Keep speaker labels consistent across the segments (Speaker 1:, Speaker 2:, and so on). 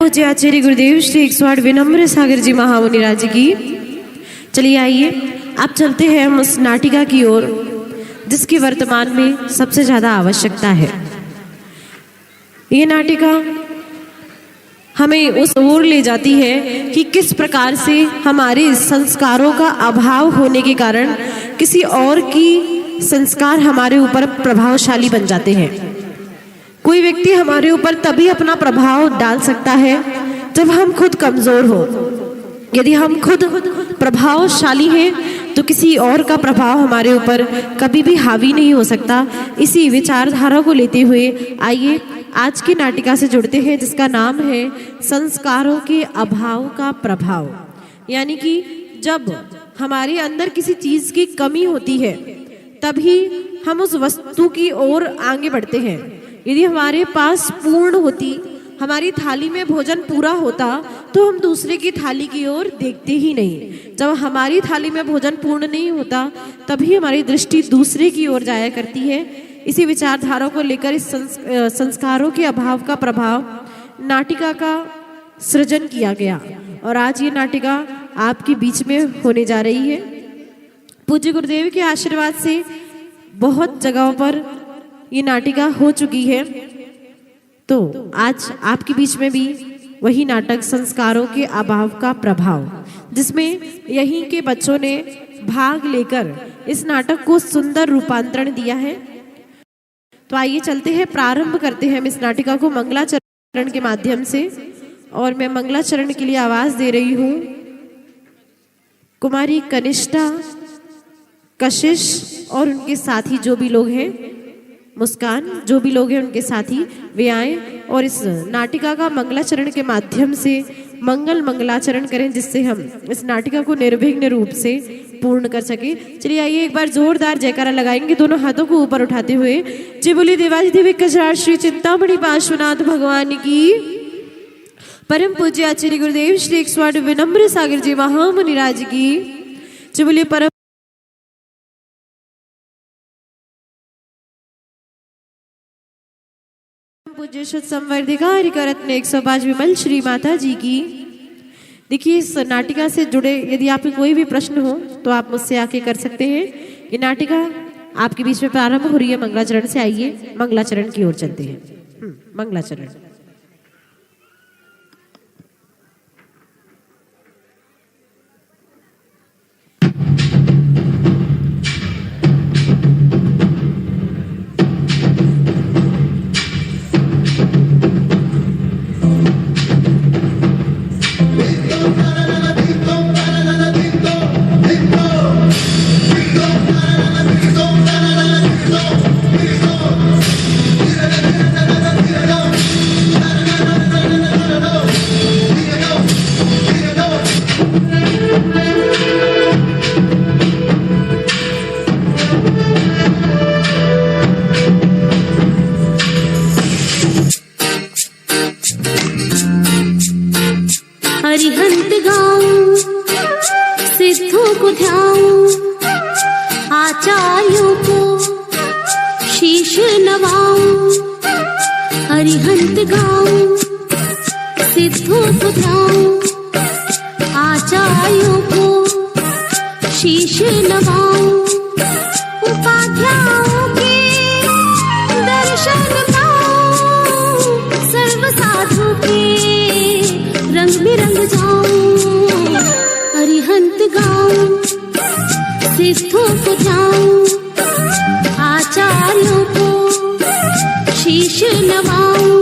Speaker 1: पूज्य आचार्य गुरुदेव श्री 108 विनम्र सागर जी महामुनि राज की। चलिए आइए आप चलते हैं हम उस नाटिका की ओर जिसकी वर्तमान में सबसे ज्यादा आवश्यकता है। ये नाटिका हमें उस ओर ले जाती है कि किस प्रकार से हमारे संस्कारों का अभाव होने के कारण किसी और की संस्कार हमारे ऊपर प्रभावशाली बन जाते हैं। कोई व्यक्ति हमारे ऊपर तभी अपना प्रभाव डाल सकता है जब हम खुद कमजोर हो। यदि हम खुद प्रभावशाली हैं तो किसी और का प्रभाव हमारे ऊपर कभी भी हावी नहीं हो सकता। इसी विचारधारा को लेते हुए आइए आज की नाटिका से जुड़ते हैं जिसका नाम है संस्कारों के अभाव का प्रभाव। यानी कि जब हमारे अंदर किसी चीज की कमी होती है तभी हम उस वस्तु की ओर आगे बढ़ते हैं। यदि हमारे पास पूर्ण होती, हमारी थाली में भोजन पूरा होता तो हम दूसरे की थाली की ओर देखते ही नहीं। जब हमारी थाली में भोजन पूर्ण नहीं होता तभी हमारी दृष्टि दूसरे की ओर जाया करती है। इसी विचारधारा को लेकर इस संस्कारों के अभाव का प्रभाव नाटिका का सृजन किया गया और आज ये नाटिका आपके बीच में होने जा रही है। पूज्य गुरुदेव के आशीर्वाद से बहुत जगहों पर ये नाटिका हो चुकी है, तो आज आपके बीच में भी वही नाटक संस्कारों के अभाव का प्रभाव, जिसमें यहीं के बच्चों ने भाग लेकर इस नाटक को सुंदर रूपांतरण दिया है। तो आइए चलते हैं, प्रारंभ करते हैं हम इस नाटिका को मंगलाचरण के माध्यम से। और मैं मंगलाचरण के लिए आवाज दे रही हूं कुमारी कनिष्ठा, कशिश और उनके साथी जो भी लोग हैं, मुस्कान, जो भी लोग हैं उनके साथी वे आए और इस नाटिका का मंगलाचरण के माध्यम से मंगलाचरण करें जिससे हम इस नाटिका को निर्विघ्न रूप से पूर्ण कर सके। चलिए आइए एक बार जोरदार जयकारा लगाएंगे दोनों हाथों को ऊपर उठाते हुए। जय बोले देवाधिदेव कजराज श्री चिंतामणि पार्श्वनाथ भगवान की। परम पूज्य आचार्य गुरुदेव श्री 108 विनम्र सागर जी महामुनि राज की। जय बोले परम पूज्य शुद्ध संवर्धिका हरिका रत्न 105 विमल श्री माता जी की। देखिए इस नाटिका से जुड़े यदि आपके कोई भी प्रश्न हो तो आप मुझसे आके कर सकते हैं। ये नाटिका आपके बीच में प्रारंभ हो रही है मंगलाचरण से। आइए मंगलाचरण की ओर चलते हैं। मंगलाचरण।
Speaker 2: हरिहंत गाऊं, सिद्धों को ध्याऊं, आचार्यों को शीश नवाऊं। हरिहंत गाऊं, सिद्धों को ध्याऊं, आचार्यों को शीश नवाऊं। उपाध्यायों के दर्शन पाऊं, सर्व साधु के रंग में रंग जाऊं। हरिहंत गाऊं, सिद्धों को जाऊं, आचार्यों को शीश नवाऊं।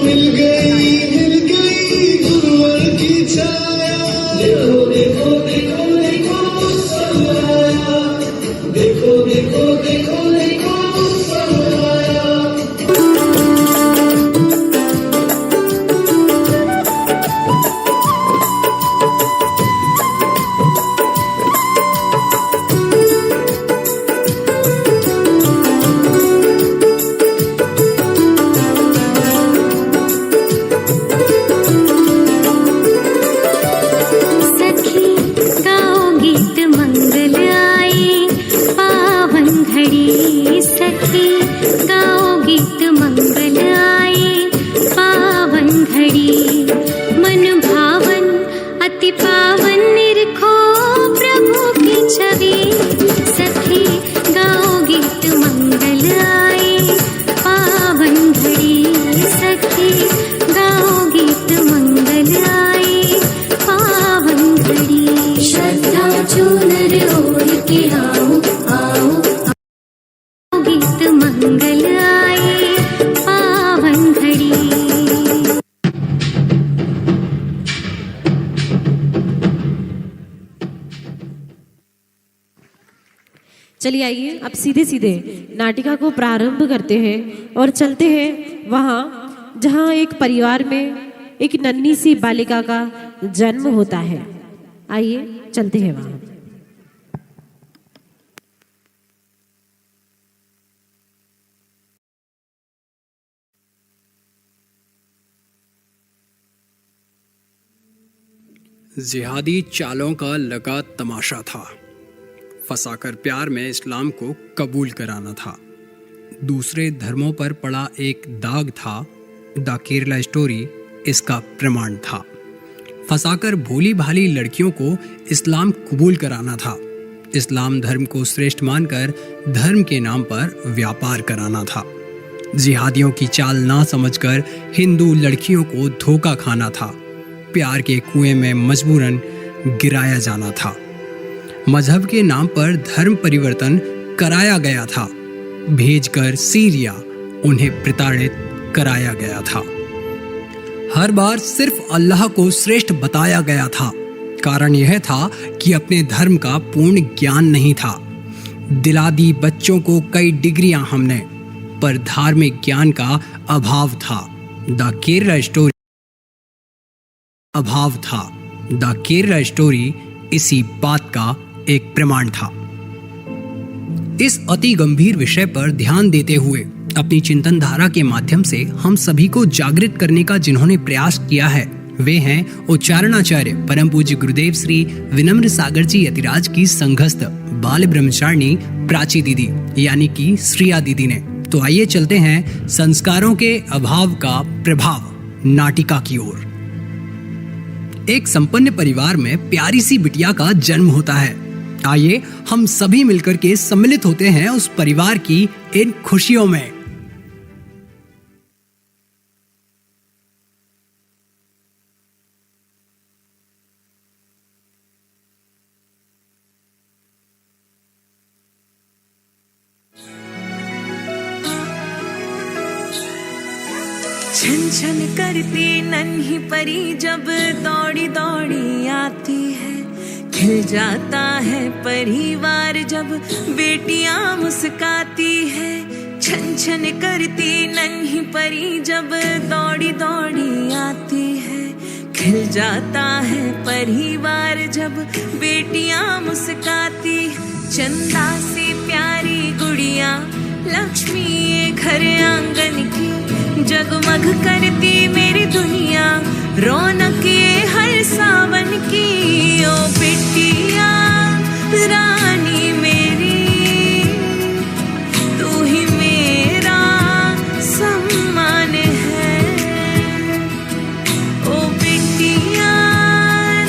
Speaker 3: मिल गई
Speaker 1: चलिए आइए अब सीधे सीधे नाटिका को प्रारंभ करते हैं और चलते हैं वहाँ जहाँ एक परिवार में एक नन्ही सी बालिका का जन्म होता है। आइए चलते हैं वहाँ।
Speaker 3: जिहादी चालों का लगा तमाशा था। फंसाकर प्यार में इस्लाम को कबूल कराना था। दूसरे धर्मों पर पड़ा एक दाग था। द केरला स्टोरी इसका प्रमाण था। फंसाकर भोली भाली लड़कियों को इस्लाम कबूल कराना था। इस्लाम धर्म को श्रेष्ठ मानकर धर्म के नाम पर व्यापार कराना था। जिहादियों की चाल ना समझकर हिंदू लड़कियों को धोखा खाना था। प्यार के कुएं में मजबूरन गिराया जाना था। मजहब के नाम पर धर्म परिवर्तन कराया गया था। भेजकर सीरिया उन्हें प्रताड़ित कराया गया था। हर बार सिर्फ अल्लाह को श्रेष्ठ बताया गया था। कारण यह था कि अपने धर्म का पूर्ण ज्ञान नहीं था। दिला दी बच्चों को कई डिग्रियां हमने, पर धार्मिक ज्ञान का अभाव था। द केरला स्टोरी अभाव था। द केरला स्टोरी इसी बात का एक प्रमाण था। इस अति गंभीर विषय पर ध्यान देते हुए अपनी चिंतन धारा के माध्यम से हम सभी को जागृत करने का जिन्होंने प्रयास किया है वे हैं उच्चारणाचार्य परम पूज्य गुरुदेव श्री विनम्र सागर जी यतिराज की संघस्थ बाल ब्रह्मचारिणी प्राची दीदी यानी कि श्रिया दीदी ने। तो आइए चलते हैं संस्कारों के अभाव का प्रभाव नाटिका की ओर। एक संपन्न परिवार में प्यारी सी बिटिया का जन्म होता है। आइए हम सभी मिलकर के सम्मिलित होते हैं उस परिवार की इन खुशियों में।
Speaker 4: छन छन करती नन्ही परी जब दौड़ी दौड़ी आती है। खिल जाता है परिवार जब बेटियां मुस्काती है। छन छन करती नन्ही परी जब दौड़ी दौड़ी आती है। खिल जाता है परिवार जब बेटियां मुस्काती। चंदा सी प्यारी गुड़िया लक्ष्मी ये घर आंगन की। जगमग करती मेरी दुनिया रौनक ये हर सावन की। ओ बिटिया रानी मेरी तू ही मेरा सम्मान है। ओ बिटिया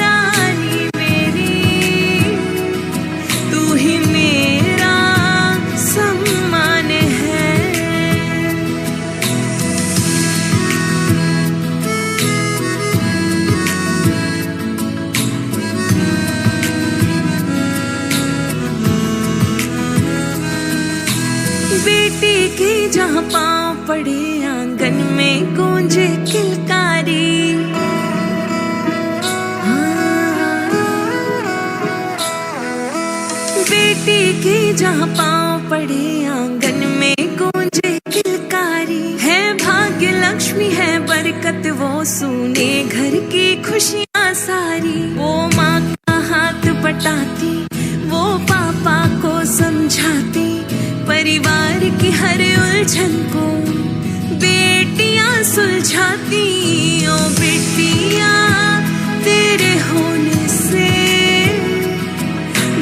Speaker 4: रानी मेरी तू ही मेरा सम्मान है। बेटी की जहाँ पाँव पड़े आंगन में गूंजे किलकारी। बेटी की जहाँ पाँव पड़े आंगन में गूंजे किलकारी। है भाग्य लक्ष्मी है बरकत वो सूने घर की खुशियाँ सारी। वो माँ का हाथ बटाती वो पापा को समझाती, परिवार की हर उलझन को बेटियां सुलझाती। ओ बेटियां तेरे होने से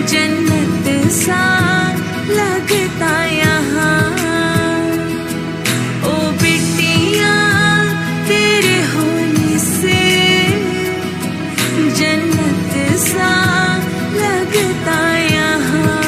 Speaker 4: जन्नत सा लगता यहाँ। ओ बेटियां तेरे होने से जन्नत सा लगता यहाँ।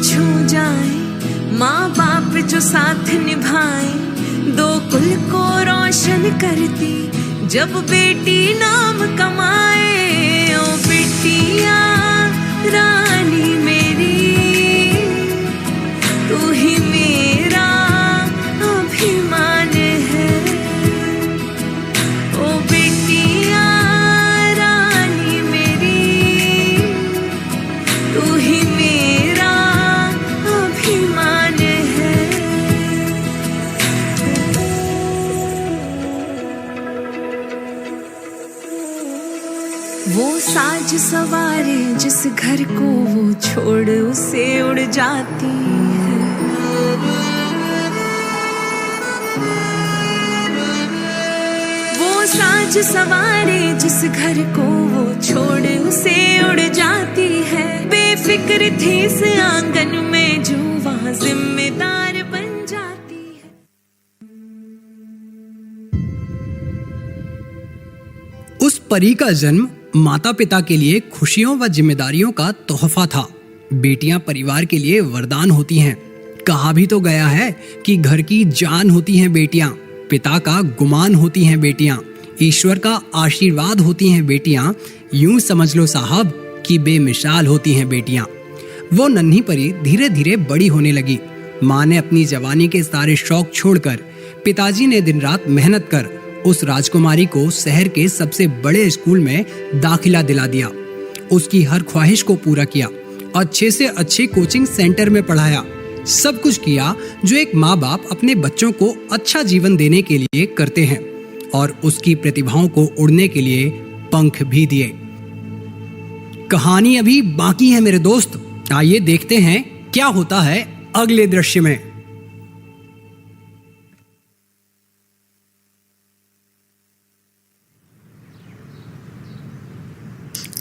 Speaker 4: छू जाए माँ बाप जो साथ निभाए, दो कुल को रोशन करती जब बेटी नाम कमाए। ओ बेटिया रानी मेरी तू ही मेरा अभिमान है। ओ बेटिया रानी मेरी तू ही मेरा अभिमान है। वो साज सवारे जिस घर को वो छोड़ उसे उड़ जाती है। वो साज सवारे जिस घर को वो छोड़ उसे उड़ जाती है। बेफिक्र थी इस आंगन में जो वहाँ जिम्मेदार बन जाती है।
Speaker 3: उस परी का जन्म माता पिता के लिए खुशियों व जिम्मेदारियों का तोहफा था। बेटियां परिवार के लिए वरदान होती हैं। कहा भी तो गया है कि घर की जान होती हैं बेटियां, पिता का गुमान होती हैं बेटियां, ईश्वर का आशीर्वाद होती हैं बेटियां। यूं समझ लो साहब कि बेमिसाल होती हैं बेटियां। वो नन्ही परी धीरे धीरे बड़ी होने लगी। माँ ने अपनी जवानी के सारे शौक छोड़कर, पिताजी ने दिन रात मेहनत कर उस राजकुमारी को शहर के सबसे बड़े स्कूल में दाखिला दिला दिया। उसकी हर ख्वाहिश को पूरा किया, अच्छे से अच्छे कोचिंग सेंटर में पढ़ाया। सब कुछ किया जो एक माँ बाप अपने बच्चों को अच्छा जीवन देने के लिए करते हैं, और उसकी प्रतिभाओं को उड़ने के लिए पंख भी दिए। कहानी अभी बाकी है मेरे दोस्त, आइए देखते हैं क्या होता है अगले दृश्य में।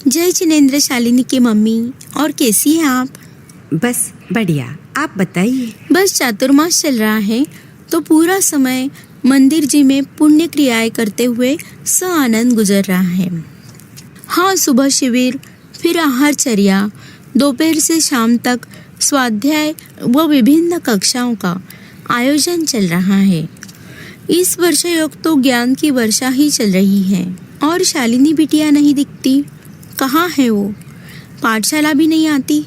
Speaker 5: जय जिनेंद्र, शालिनी की मम्मी। और कैसी हैं आप?
Speaker 6: बस बढ़िया, आप बताइए।
Speaker 5: बस चातुर्मास चल रहा है तो पूरा समय मंदिर जी में पुण्य क्रियाएं करते हुए आनंद गुजर रहा है। हाँ, सुबह शिविर, फिर आहारचर्या, दोपहर से शाम तक स्वाध्याय व विभिन्न कक्षाओं का आयोजन चल रहा है। इस वर्ष योग तो ज्ञान की वर्षा ही चल रही है। और शालिनी बिटिया नहीं दिखती, कहाँ है वो? पाठशाला भी नहीं आती।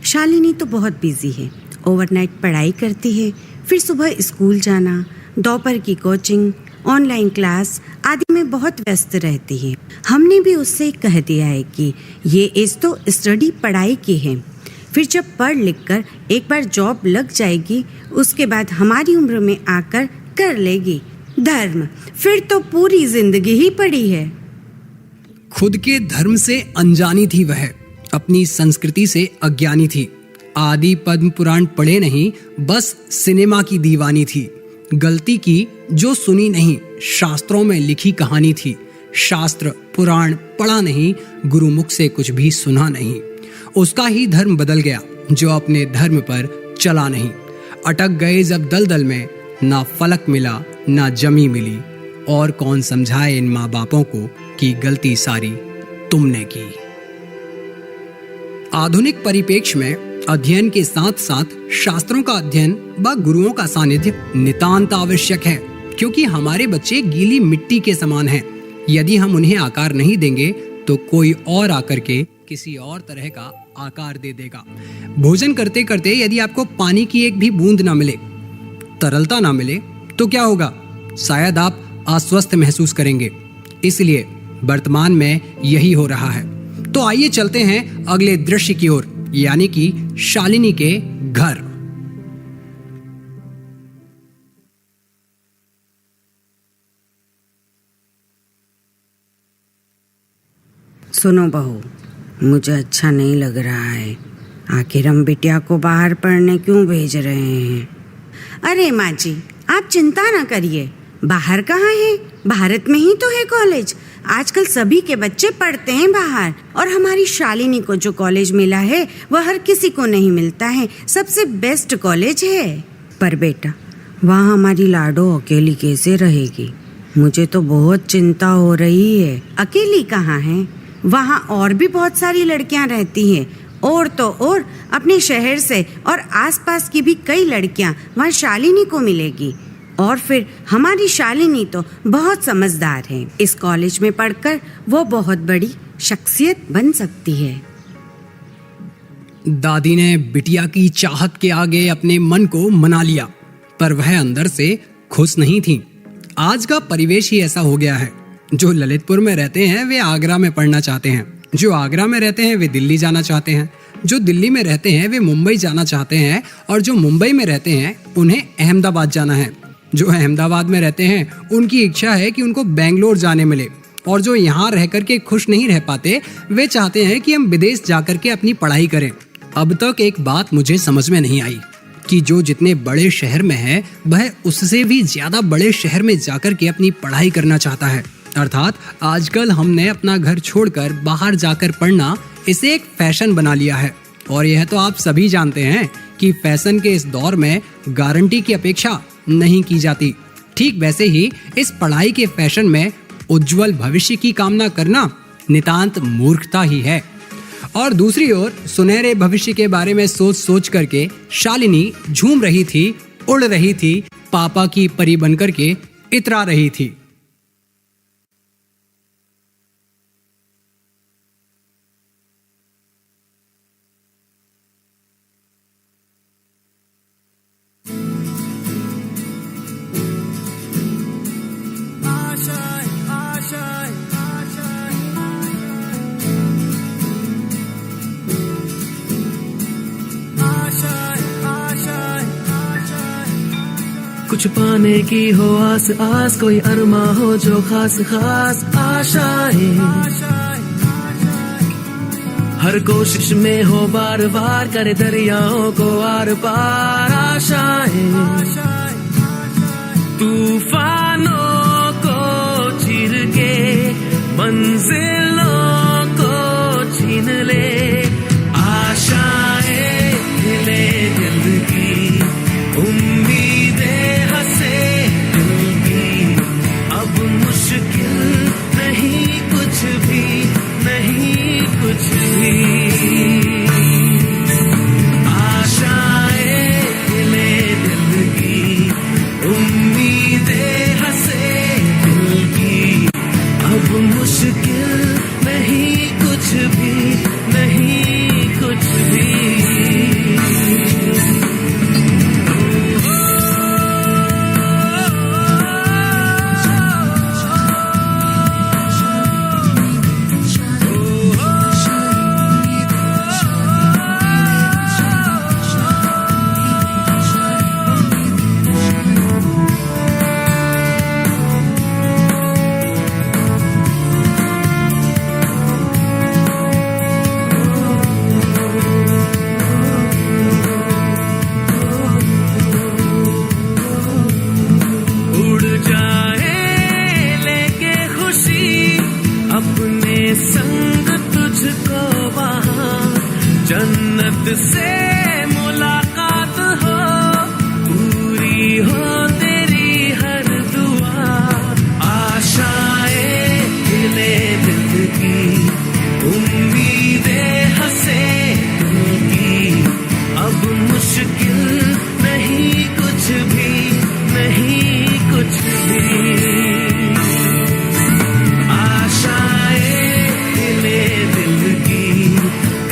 Speaker 6: शालिनी तो बहुत बिजी है, ओवरनाइट पढ़ाई करती है, फिर सुबह स्कूल जाना, दोपहर की कोचिंग, ऑनलाइन क्लास आदि में बहुत व्यस्त रहती है। हमने भी उससे कह दिया है कि ये एज तो स्टडी पढ़ाई की है, फिर जब पढ़ लिख कर एक बार जॉब लग जाएगी उसके बाद हमारी उम्र में आकर कर लेगी धर्म, फिर तो पूरी जिंदगी ही पड़ी है।
Speaker 3: खुद के धर्म से अनजानी थी वह, अपनी संस्कृति से अज्ञानी थी। आदि पद्म पुराण पढ़े नहीं, बस सिनेमा की दीवानी थी। गलती की जो सुनी नहीं, शास्त्रों में लिखी कहानी थी। शास्त्र पुराण पढ़ा नहीं, गुरुमुख से कुछ भी सुना नहीं। उसका ही धर्म बदल गया, जो अपने धर्म पर चला नहीं। अटक गए जब दलदल में, ना फलक मिला ना जमी मिली। और कौन समझाए इन माँ बापों को कि गलती सारी तुमने की। आधुनिक परिप्रेक्ष्य में अध्ययन के साथ साथ शास्त्रों का अध्ययन व गुरुओं का सानिध्य नितांत आवश्यक है, क्योंकि हमारे बच्चे गीली मिट्टी के समान हैं। यदि हम उन्हें आकार नहीं देंगे तो कोई और आकर के किसी और तरह का आकार दे देगा। भोजन करते करते यदि आपको पानी की एक भी बूंद ना मिले, तरलता ना मिले, तो क्या होगा? शायद आप अस्वस्थ महसूस करेंगे। इसलिए वर्तमान में यही हो रहा है। तो आइए चलते हैं अगले दृश्य की ओर, यानी कि शालिनी के घर।
Speaker 6: सुनो बहू, मुझे अच्छा नहीं लग रहा है। आखिर हम बिटिया को बाहर पढ़ने क्यों भेज रहे हैं? अरे माँ जी, आप चिंता ना करिए। बाहर कहाँ है? भारत में ही तो है कॉलेज। आजकल सभी के बच्चे पढ़ते हैं बाहर, और हमारी शालिनी को जो कॉलेज मिला है वह हर किसी को नहीं मिलता है। सबसे बेस्ट कॉलेज है। पर बेटा, वहाँ हमारी लाडो अकेली कैसे रहेगी? मुझे तो बहुत चिंता हो रही है। अकेली कहाँ है? वहाँ और भी बहुत सारी लड़कियाँ रहती हैं, और तो और अपने शहर से और आसपास की भी कई लड़कियाँ वहाँ शालिनी को मिलेगी। और फिर हमारी शालिनी तो बहुत समझदार है। इस कॉलेज में पढ़कर वो बहुत बड़ी शख्सियत बन सकती है।
Speaker 3: दादी ने बिटिया की चाहत के आगे अपने मन को मना लिया, पर वह अंदर से खुश नहीं थी। आज का परिवेश ही ऐसा हो गया है। जो ललितपुर में रहते हैं वे आगरा में पढ़ना चाहते हैं, जो आगरा में रहते हैं वे दिल्ली जाना चाहते हैं, जो दिल्ली में रहते हैं वे मुंबई जाना चाहते हैं, और जो मुंबई में रहते हैं उन्हें अहमदाबाद जाना है। जो अहमदाबाद में रहते हैं उनकी इच्छा है कि उनको बेंगलोर जाने मिले, और जो यहाँ रह करके खुश नहीं रह पाते वे चाहते हैं कि हम विदेश जाकर के अपनी पढ़ाई करें। अब तक एक बात मुझे समझ में नहीं आई कि जो जितने बड़े शहर में है वह उससे भी ज्यादा बड़े शहर में जाकर के अपनी पढ़ाई करना चाहता है। अर्थात आजकल हमने अपना घर छोड़कर बाहर जाकर पढ़ना, इसे एक फैशन बना लिया है। और यह तो आप सभी जानते हैं कि फैशन के इस दौर में गारंटी की अपेक्षा नहीं की जाती। ठीक वैसे ही इस पढ़ाई के फैशन में उज्जवल भविष्य की कामना करना नितांत मूर्खता ही है। और दूसरी ओर सुनहरे भविष्य के बारे में सोच सोच करके शालिनी झूम रही थी, उड़ रही थी, पापा की परी बनकर के इतरा रही थी।
Speaker 7: कुछ पाने की हो आस आस, कोई अरमा हो जो खास खास आशाएं, हर कोशिश में हो बार बार, करे दरियाओं को आर पार आशाएं, तूफानों को चीर के मंजिलों को छीन ले, आशाएं हिले दिल की, उम्मीदें हंसे दिल की, अब मुश्किल नहीं कुछ भी, नहीं कुछ भी, आशाएं हिले दिल की, उम्मीदें हंसे दिल की, अब मुश्किल नहीं कुछ भी, नहीं कुछ भी। संग तुझको वहाँ जन्नत से मुलाकात हो, पूरी हो तेरी हर दुआ, आशाएं हिले दिल की, उम्मीदें हंसे दिल की, अब मुश्किल नहीं कुछ भी, नहीं कुछ भी, आशाएं हिले दिल की,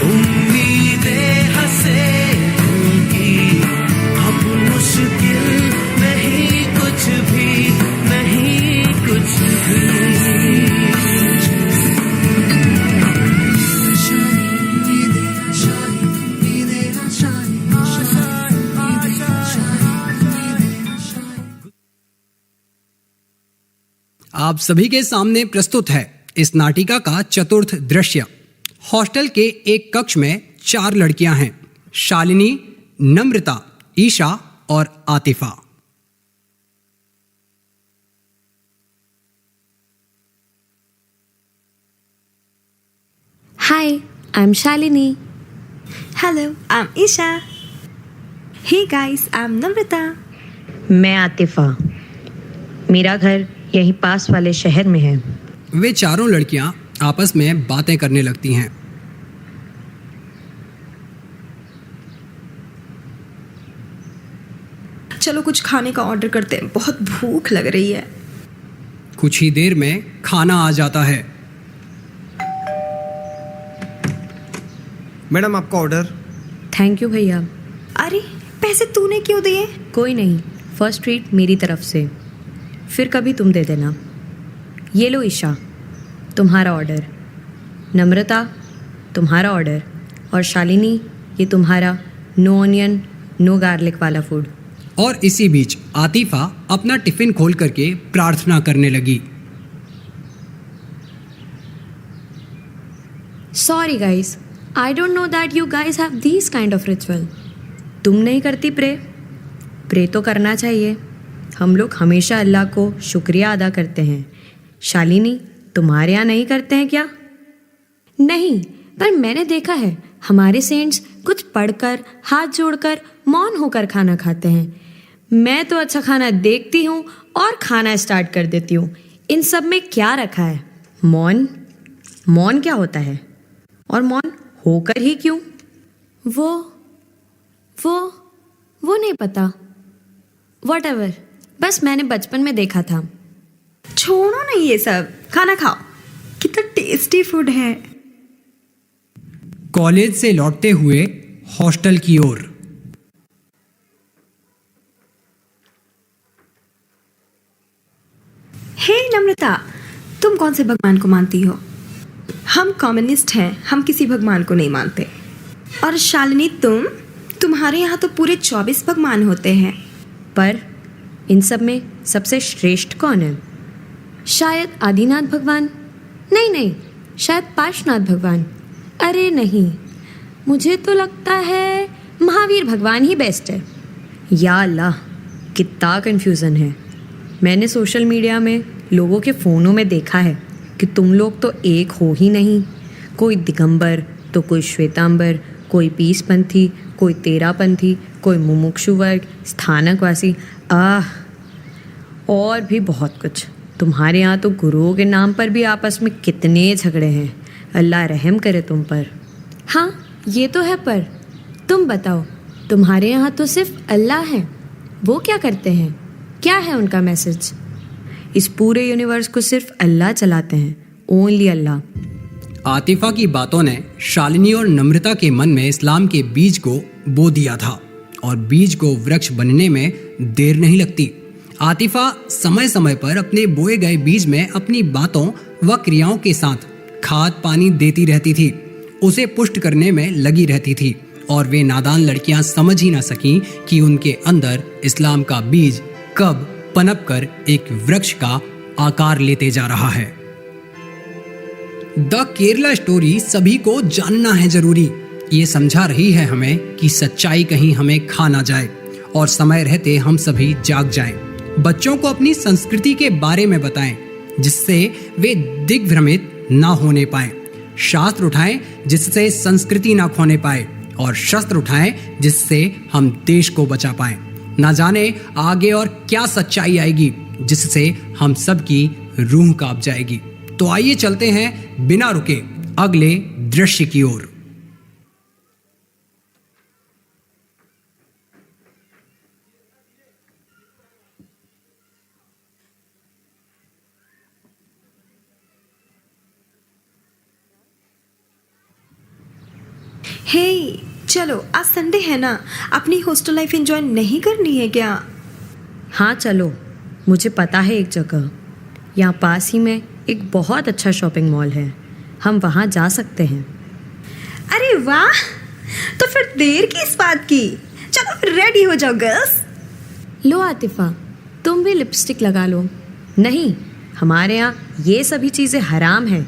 Speaker 7: उम्मीद
Speaker 3: आप सभी के सामने प्रस्तुत है इस नाटिका का चतुर्थ दृश्य। हॉस्टल के एक कक्ष में 4 लड़कियां हैं, शालिनी, नम्रता, ईशा और Atifa.
Speaker 8: Hi, I'm Shalini.
Speaker 4: Hello, I'm Isha. Hey guys, I'm Namrata.
Speaker 9: मैं आतिफा। मेरा घर यहीं पास वाले शहर में है।
Speaker 3: वे चारों लड़कियां आपस में बातें करने लगती हैं।
Speaker 4: चलो कुछ खाने का ऑर्डर करते हैं, बहुत भूख लग रही है।
Speaker 3: कुछ ही देर में खाना आ जाता है।
Speaker 10: मैडम आपका ऑर्डर।
Speaker 9: थैंक यू भैया।
Speaker 4: अरे पैसे तूने क्यों दिए?
Speaker 9: कोई नहीं, फर्स्ट ट्रीट मेरी तरफ से, फिर कभी तुम दे देना। ये लो ईशा, तुम्हारा ऑर्डर। नम्रता, तुम्हारा ऑर्डर। और शालिनी, ये तुम्हारा नो ऑनियन नो गार्लिक वाला फूड।
Speaker 3: और इसी बीच आतिफा अपना टिफिन खोल करके प्रार्थना करने लगी।
Speaker 8: Sorry guys, I don't know that you guys have these kind of ritual.
Speaker 9: तुम नहीं करती प्रे? प्रे तो करना चाहिए। हम लोग हमेशा अल्लाह को शुक्रिया अदा करते हैं। शालिनी, तुम्हारे यहाँ नहीं करते हैं क्या?
Speaker 8: नहीं, पर मैंने देखा है हमारे सेंट्स कुछ पढ़कर, हाथ जोड़कर, मौन होकर खाना खाते हैं। मैं तो अच्छा खाना देखती हूँ और खाना स्टार्ट कर देती हूँ। इन सब में क्या रखा है?
Speaker 9: मौन? मौन क्या होता है? और मौन होकर ही क्यों?
Speaker 8: वो नहीं पता। Whatever, बस मैंने बचपन में देखा था।
Speaker 4: छोड़ो ना ये सब, खाना खाओ। कितना टेस्टी फूड है।
Speaker 3: कॉलेज से लौटते हुए हॉस्टल की ओर।
Speaker 4: हे नम्रता, तुम कौन से भगवान को मानती हो? हम कम्युनिस्ट हैं, हम किसी भगवान को नहीं मानते। और शालिनी, तुम्हारे यहाँ तो पूरे 24 भगवान होते हैं।
Speaker 9: पर इन सब में सबसे श्रेष्ठ कौन है?
Speaker 8: शायद आदिनाथ भगवान। नहीं, शायद पार्श्वनाथ भगवान। अरे नहीं, मुझे तो लगता है महावीर भगवान ही बेस्ट है।
Speaker 9: या अल्लाह, कितना कन्फ्यूज़न है। मैंने सोशल मीडिया में लोगों के फ़ोनों में देखा है कि तुम लोग तो एक हो ही नहीं। कोई दिगंबर तो कोई श्वेतांबर, कोई पीसपंथी, कोई तेरापंथी, कोई मुमुक्षु वर्ग, स्थानकवासी, और भी बहुत कुछ। तुम्हारे यहाँ तो गुरुओं के नाम पर भी आपस में कितने झगड़े हैं। अल्लाह रहम करे तुम पर।
Speaker 8: हाँ, ये तो है, पर तुम बताओ, तुम्हारे यहाँ तो सिर्फ अल्लाह है। वो क्या करते हैं? क्या है उनका मैसेज?
Speaker 9: इस पूरे यूनिवर्स को सिर्फ अल्लाह चलाते हैं, ओनली अल्लाह।
Speaker 3: आतिफा की बातों ने शालिनी और नम्रता के मन में इस्लाम के बीज को बो दिया था, और बीज को वृक्ष बनने में देर नहीं लगती। आतिफा समय समय पर अपने बोए गए बीज में अपनी बातों व क्रियाओं के साथ खाद पानी देती रहती थी, उसे पुष्ट करने में लगी रहती थी, और वे नादान लड़कियां समझ ही ना सकीं कि उनके अंदर इस्लाम का बीज कब पनप कर एक वृक्ष का आकार लेते जा रहा है। द केरला स्टोरी सभी को जानना है जरूरी। ये समझा रही है हमें कि सच्चाई कहीं हमें खा ना जाए और समय रहते हम सभी जाग जाएं। बच्चों को अपनी संस्कृति के बारे में बताएं, जिससे वे दिग्भ्रमित ना होने पाए। शास्त्र उठाएं जिससे संस्कृति ना खोने पाए, और शस्त्र उठाएं जिससे हम देश को बचा पाएं। ना जाने आगे और क्या सच्चाई आएगी जिससे हम सब की रूह कांप जाएगी। तो आइए चलते हैं बिना रुके अगले दृश्य की ओर।
Speaker 4: हे चलो, आज संडे है ना, अपनी हॉस्टल लाइफ एंजॉय नहीं करनी है क्या?
Speaker 9: हाँ चलो, मुझे पता है एक जगह। यहाँ पास ही में एक बहुत अच्छा शॉपिंग मॉल है, हम वहाँ जा सकते हैं।
Speaker 4: अरे वाह, तो फिर देर किस बात की? चलो फिर रेडी हो जाओ गर्ल्स।
Speaker 8: लो आतिफा, तुम भी लिपस्टिक लगा लो।
Speaker 9: नहीं,
Speaker 8: हमारे यहाँ ये सभी चीज़ें हराम हैं।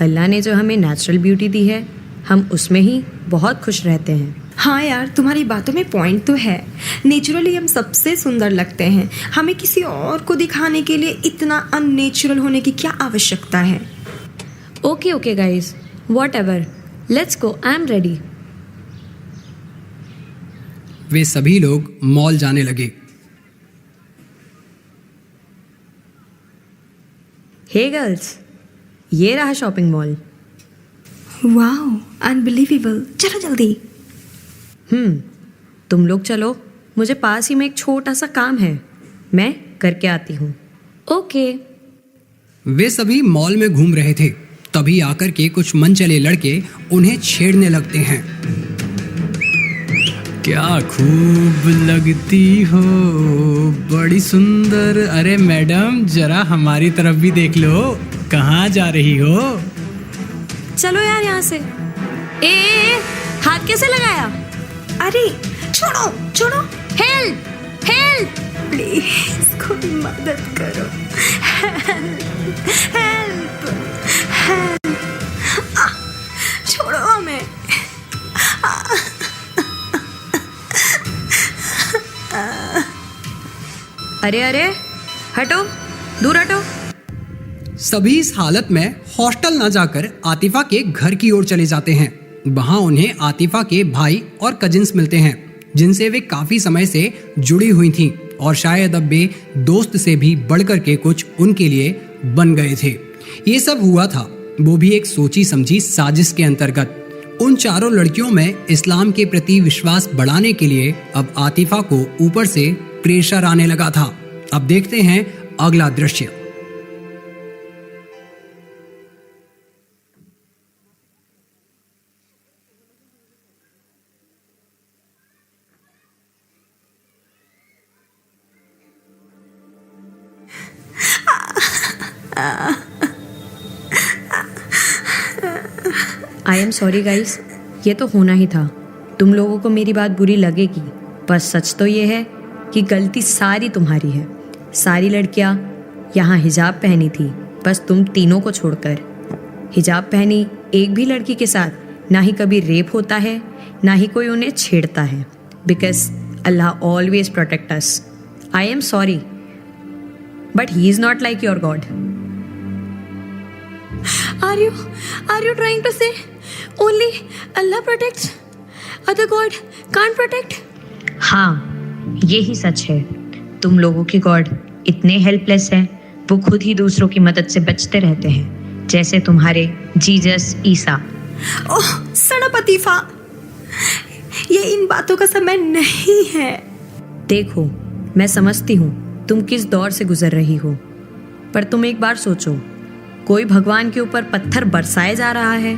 Speaker 8: अल्लाह ने जो हमें नेचुरल ब्यूटी दी है, हम उसमें ही बहुत खुश रहते हैं।
Speaker 10: हाँ यार, तुम्हारी बातों में पॉइंट तो है। नेचुरली हम सबसे सुंदर लगते हैं। हमें किसी और को दिखाने के लिए इतना अननेचुरल होने की क्या आवश्यकता है?
Speaker 8: Okay guys, whatever, let's go, I am ready.
Speaker 3: वे सभी लोग मॉल जाने लगे।
Speaker 8: हे गर्ल्स, ये रहा शॉपिंग मॉल।
Speaker 10: Wow, unbelievable. चलो जल्दी।
Speaker 8: तुम लोग चलो, मुझे पास ही में एक छोटा सा काम है, मैं करके आती हूँ। ओके।
Speaker 3: वे सभी मॉल में घूम रहे थे, तभी आकर के कुछ मनचले लड़के उन्हें छेड़ने लगते हैं। क्या खूब लगती हो, बड़ी सुंदर। अरे मैडम, जरा हमारी तरफ भी देख लो, कहाँ जा रही हो?
Speaker 8: चलो यार यहाँ से। ए, हाथ कैसे लगाया?
Speaker 10: अरे छोड़ो छोड़ो।
Speaker 8: हेल्प हेल्प,
Speaker 10: प्लीज कोई मदद करो। हेल्प हेल्प, छोड़ो हमें।
Speaker 8: अरे हटो, दूर हटो।
Speaker 3: सभी इस हालत में हॉस्टल न जाकर आतिफा के घर की ओर चले जाते हैं। वहां उन्हें आतिफा के भाई और कजिन्स मिलते हैं, जिनसे वे काफी समय से जुड़ी हुई थीं और शायद अब वे दोस्त से भी बढ़कर के कुछ उनके लिए बन गए थे। ये सब हुआ था, वो भी एक सोची समझी साजिश के अंतर्गत। उन चारों लड़कियों में इस्लाम के प्रति विश्वास बढ़ाने के लिए अब आतिफा को ऊपर से प्रेशर आने लगा था। अब देखते हैं अगला दृश्य।
Speaker 8: आई एम सॉरी गाइस, ये तो होना ही था। तुम लोगों को मेरी बात बुरी लगेगी, पर सच तो ये है कि गलती सारी तुम्हारी है। सारी लड़कियां यहाँ हिजाब पहनी थी, बस तुम तीनों को छोड़कर। हिजाब पहनी एक भी लड़की के साथ ना ही कभी रेप होता है, ना ही कोई उन्हें छेड़ता है, because Allah always protect us. I am sorry, but he is not like your God.
Speaker 10: Are you trying to say only Allah protects, other God can't protect?
Speaker 11: हाँ, ये ही सच है। तुम लोगों के गॉड इतने हेल्पलेस हैं, वो खुद ही दूसरों की मदद से बचते रहते हैं, जैसे तुम्हारे जीसस ईसा।
Speaker 10: ओह सड़प अतीफा, ये इन बातों का समय नहीं है।
Speaker 8: देखो, मैं समझती हूँ तुम किस दौर से गुजर रही हो, पर तुम एक बार सोचो, कोई भगवान के ऊपर पत्थर बरसाए जा रहा है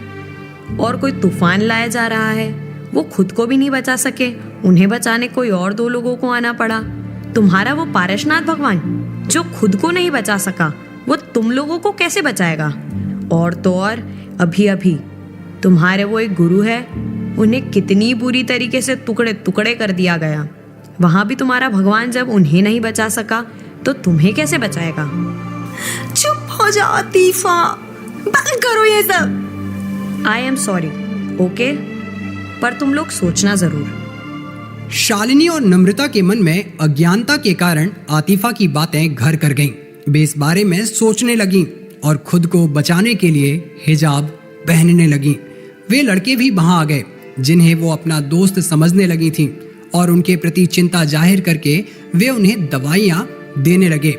Speaker 8: और कोई तूफान लाया जा रहा है, वो खुद को भी नहीं बचा सके, उन्हें बचाने कोई और दो लोगों को आना पड़ा। तुम्हारा वो पारसनाथ भगवान जो खुद को नहीं बचा सका, वो तुम लोगों को कैसे बचाएगा? और तो और अभी अभी तुम्हारे वो एक गुरु है, उन्हें कितनी बुरी तरीके से टुकड़े टुकड़े कर दिया गया। वहां भी तुम्हारा भगवान जब उन्हें नहीं बचा सका, तो तुम्हें कैसे बचाएगा?
Speaker 10: चुप हो जाओ अतीफा, बंद करो ये सब।
Speaker 8: आई एम सॉरी, ओके, पर तुम लोग सोचना जरूर।
Speaker 3: शालिनी और नम्रता के मन में अज्ञानता के कारण आतिफा की बातें घर कर गईं। वे इस बारे में सोचने लगीं और खुद को बचाने के लिए हिजाब पहनने लगीं। वे लड़के भी वहां आ गए, जिन्हें वो अपना दोस्त समझने लगी थीं, और उनके प्रति चिंता जाहिर करके वे उन्हें दवाइयां देने लगे।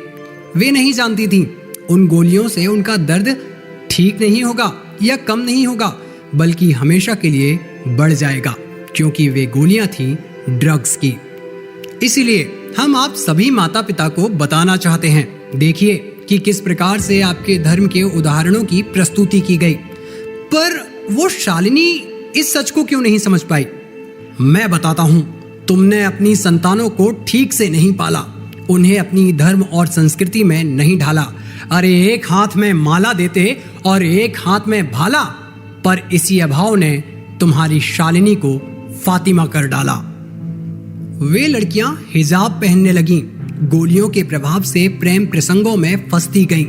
Speaker 3: वे नहीं जानती थीं उन गोलियों से उनका दर्द ठीक नहीं होगा या कम नहीं होगा, बल्कि हमेशा के लिए बढ़ जाएगा, क्योंकि वे गोलियां थीं ड्रग्स की। इसीलिए हम आप सभी माता पिता को बताना चाहते हैं, देखिए कि किस प्रकार से आपके धर्म के उदाहरणों की प्रस्तुति की गई। पर वो शालिनी इस सच को क्यों नहीं समझ पाई? मैं बताता हूँ, तुमने अपनी संतानों को ठीक से नहीं पाला, उन्हें अपनी धर्म और संस्कृति में नहीं ढाला। अरे एक हाथ में माला देते और एक हाथ में भाला, पर इसी अभाव ने तुम्हारी शालिनी को फातिमा कर डाला। वे लड़कियां हिजाब पहनने लगीं, गोलियों के प्रभाव से प्रेम प्रसंगों में फंसती गईं।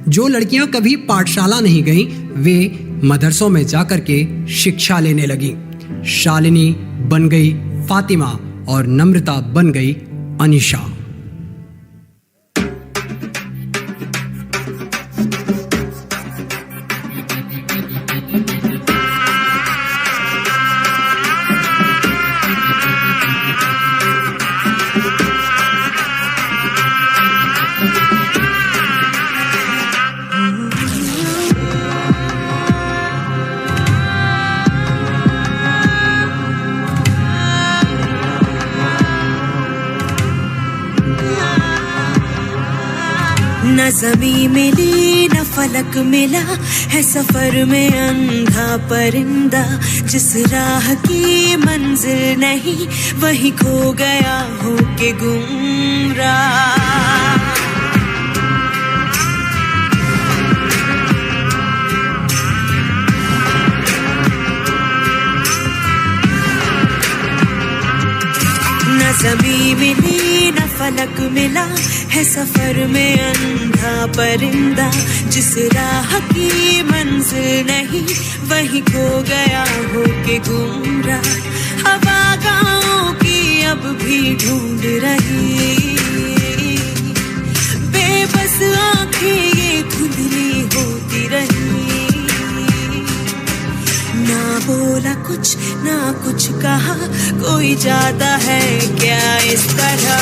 Speaker 3: जो लड़कियां कभी पाठशाला नहीं गईं, वे मदरसों में जाकर के शिक्षा लेने लगीं। शालिनी बन गई फातिमा और नम्रता बन गई अनीशा।
Speaker 4: न ज़मीं मिली न फलक मिला है सफर में अंधा परिंदा, जिस राह की मंजिल नहीं वही खो गया हो के गुमराह। न ज़मीं मिली न फलक मिला है सफर में अंधा परिंदा, जिस राह की मंजिल नहीं वही खो गया हो के गुमराह। हवा गाँव की अब भी ढूंढ रही, बेबस आंखें ये धुंधली होती रही। ना बोला कुछ ना कुछ कहा, कोई जाता है क्या इस तरह।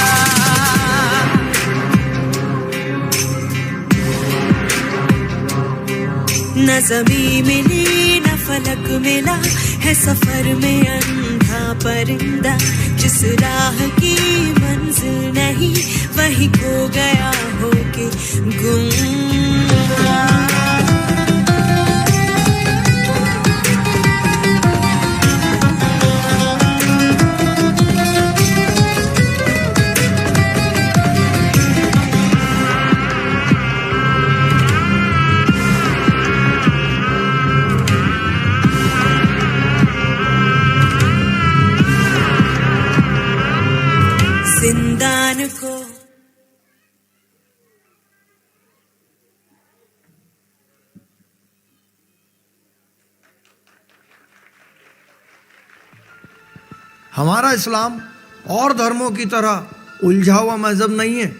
Speaker 4: न ज़मीं मिली न फलक मिला है सफर में अंधा परिंदा, जिस राह की मंजिल नहीं वही खो गया हो के गुमराह। जिंदान को
Speaker 12: हमारा इस्लाम और धर्मों की तरह उलझा हुआ मजहब नहीं है,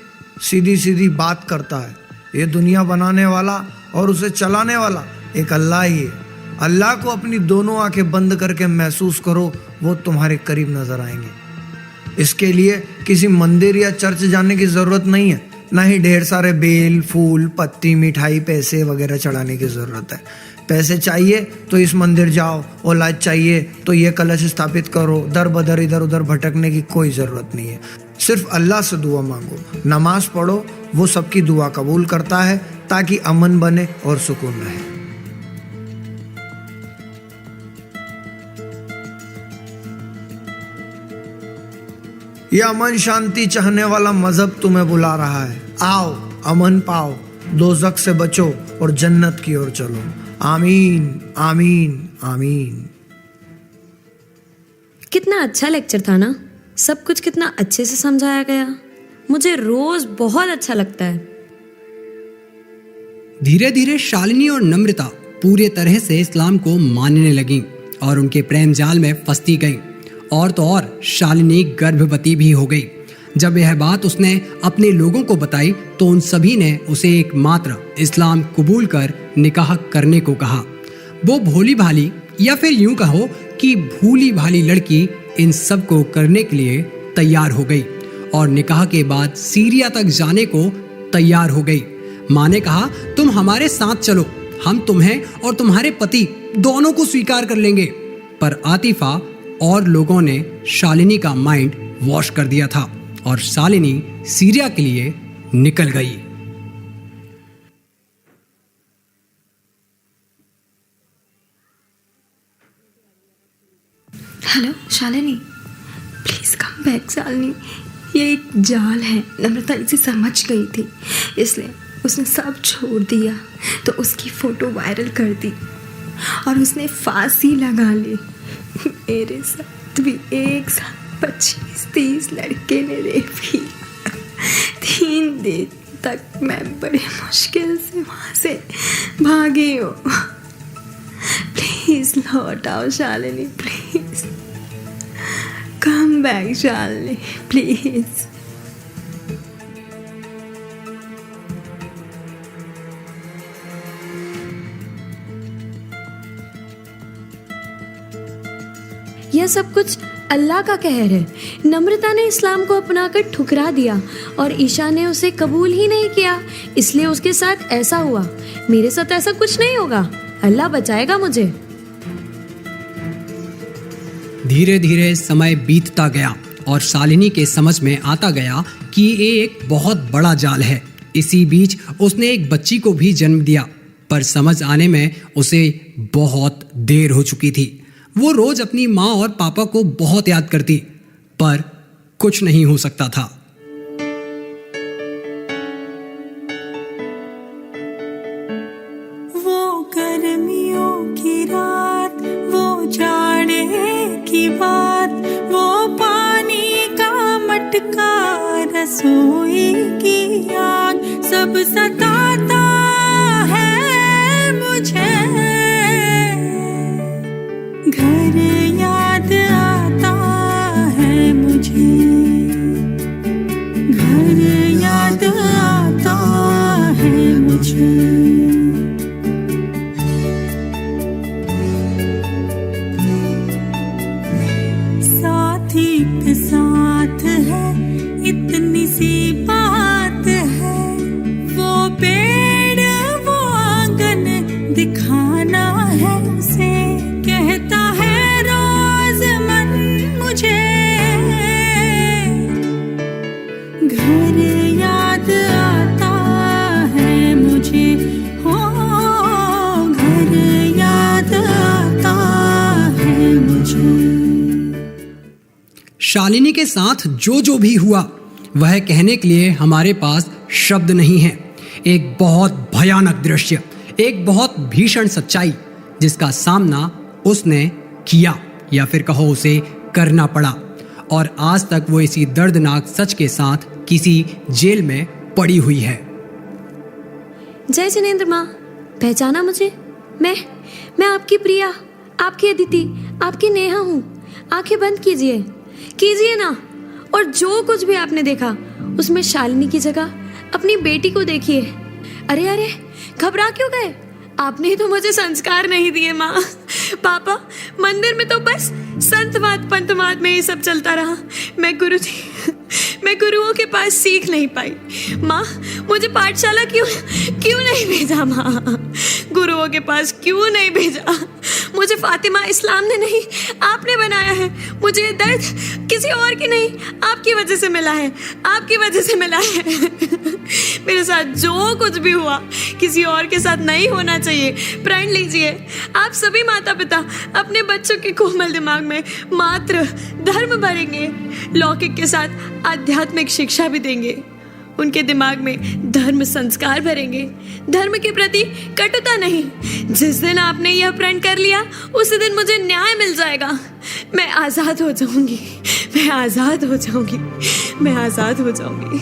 Speaker 12: सीधी सीधी बात करता है। ये दुनिया बनाने वाला और उसे चलाने वाला एक अल्लाह ही है। अल्लाह को अपनी दोनों आंखें बंद करके महसूस करो, वो तुम्हारे करीब नजर आएंगे। इसके लिए किसी मंदिर या चर्च जाने की जरूरत नहीं है, ना ही ढेर सारे बेल फूल पत्ती मिठाई पैसे वगैरह चढ़ाने की जरूरत है। पैसे चाहिए तो इस मंदिर जाओ, औलाद चाहिए तो ये कलश स्थापित करो, दर बदर इधर उधर भटकने की कोई ज़रूरत नहीं है। सिर्फ अल्लाह से दुआ मांगो, नमाज पढ़ो, वो सबकी दुआ कबूल करता है ताकि अमन बने और सुकून रहे। यह अमन शांति चाहने वाला मजहब तुम्हें बुला रहा है। आओ, अमन पाओ, दोज़ख से बचो और जन्नत की ओर चलो। आमीन आमीन आमीन।
Speaker 8: कितना अच्छा लेक्चर था ना, सब कुछ कितना अच्छे से समझाया गया। मुझे रोज बहुत अच्छा लगता है।
Speaker 3: धीरे धीरे शालिनी और नम्रता पूरे तरह से इस्लाम को मानने लगीं और उनके प्रेम जाल में फंसती गईं। और तो और शालिनी गर्भवती भी हो गई। जब यह बात उसने अपने लोगों को बताई तो उन सभी ने उसे एकमात्र इस्लाम कबूल कर निकाह करने को कहा। वो भोली भाली या फिर यूं कहो कि भूली भाली लड़की इन सब को करने के लिए तैयार हो गई और निकाह के बाद सीरिया तक जाने को तैयार हो गई। माँ ने कहा, तुम हमारे साथ चलो, हम तुम्हें और तुम्हारे पति दोनों को स्वीकार कर लेंगे। पर आतिफा और लोगों ने शालिनी का माइंड वॉश कर दिया था और शालिनी सीरिया के लिए निकल गई।
Speaker 10: Hello Shalini, please come back. Shalini, ये एक जाल है। नम्रता इसे समझ गई थी, इसलिए उसने सब छोड़ दिया तो उसकी फोटो वायरल कर दी और उसने फांसी लगा ली। मेरे साथ भी एक साथ 25-30 लड़के ने रेप किया। तक मैं बड़ी मुश्किल से वहाँ से भागी हूँ। प्लीज लौट आओ Shalini, please come back Shalini, please.
Speaker 8: यह सब कुछ अल्लाह का कहर है। नम्रता ने इस्लाम को अपनाकर ठुकरा दिया और ईशा ने उसे कबूल ही नहीं किया, इसलिए उसके साथ ऐसा हुआ। मेरे साथ ऐसा कुछ नहीं होगा, अल्लाह बचाएगा मुझे।
Speaker 3: धीरे धीरे समय बीतता गया और शालिनी के समझ में आता गया कि ये एक बहुत बड़ा जाल है। इसी बीच उसने एक बच्ची को भी जन्म दिया, पर समझ आने में उसे बहुत देर हो चुकी थी। वो रोज अपनी माँ और पापा को बहुत याद करती, पर कुछ नहीं हो सकता था।
Speaker 13: वो गर्मियों की रात, वो जाड़े की बात, वो पानी का मटका, रसोई की आग, सब सताता है मुझे। घर याद आता है मुझे, घर याद आता है मुझे। साथी के साथ है इतनी सी बात है, वो पेड़ वो आंगन दिखाना है उसे, कहता है रोज मन मुझे। घर याद आता है मुझे, हो घर याद आता है मुझे।
Speaker 3: शालिनी के साथ जो भी हुआ वह कहने के लिए हमारे पास शब्द नहीं है। एक बहुत भयानक दृश्य, एक बहुत भीषण सच्चाई जिसका सामना उसने किया या फिर कहो उसे करना पड़ा, और आज तक वो इसी दर्दनाक सच के साथ किसी जेल में पड़ी हुई है।
Speaker 8: जय जिनेंद्र माँ, पहचाना मुझे? मैं आपकी प्रिया, आपकी अदिति, आपकी नेहा हूँ। आंखें बंद कीजिए ना, और जो कुछ भी आपने देखा उसमें शालिनी की जगह अपनी बेटी को देखिए। अरे घबरा क्यों गए? आपने ही तो मुझे संस्कार नहीं दिए माँ। पापा, मंदिर में तो बस संतवाद पंतवाद में ही सब चलता रहा। मैं गुरुओं के पास सीख नहीं पाई। माँ, मुझे पाठशाला क्यों नहीं भेजा माँ? गुरुओं के पास क्यों नहीं भेजा? मुझे फातिमा इस्लाम ने नहीं, आपने बनाया है। मुझे ये दर्द किसी और की नहीं, आपकी वजह से मिला है, आपकी वजह से मिला है। मेरे साथ जो कुछ भी हुआ किसी और के साथ नहीं होना चाहिए। प्रण लीजिए, आप सभी माता पिता अपने बच्चों के कोमल दिमाग में मात्र धर्म भरेंगे, लौकिक के साथ आध्यात्मिक शिक्षा भी देंगे। उनके दिमाग में धर्म संस्कार भरेंगे, धर्म के प्रति कटुता नहीं। जिस दिन आपने यह प्रण कर लिया उसी दिन मुझे न्याय मिल जाएगा। मैं आजाद हो जाऊंगी, मैं आजाद हो जाऊंगी, मैं आजाद हो जाऊंगी।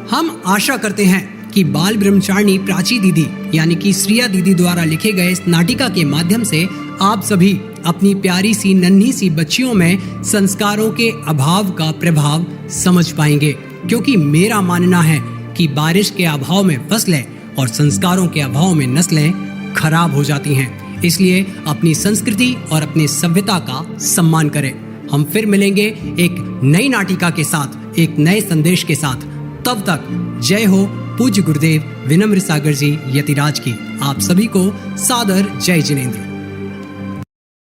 Speaker 3: हम आशा करते हैं कि बाल ब्रह्मचारिणी प्राची दीदी यानी कि श्रिया दीदी द्वारा लिखे गए इस नाटिका के माध्यम से आप सभी अपनी प्यारी सी नन्ही सी बच्चियों में संस्कारों के अभाव का प्रभाव समझ पाएंगे, क्योंकि मेरा मानना है कि बारिश के अभाव में फसलें और संस्कारों के अभाव में नस्लें खराब हो जाती हैं। इसलिए अपनी संस्कृति और अपनी सभ्यता का सम्मान करें। हम फिर मिलेंगे एक नई नाटिका के साथ, एक नए संदेश के साथ। तब तक जय हो पूज्य गुरुदेव विनम्र सागर जी यतिराज की। आप सभी को सादर जय जिनेंद्र।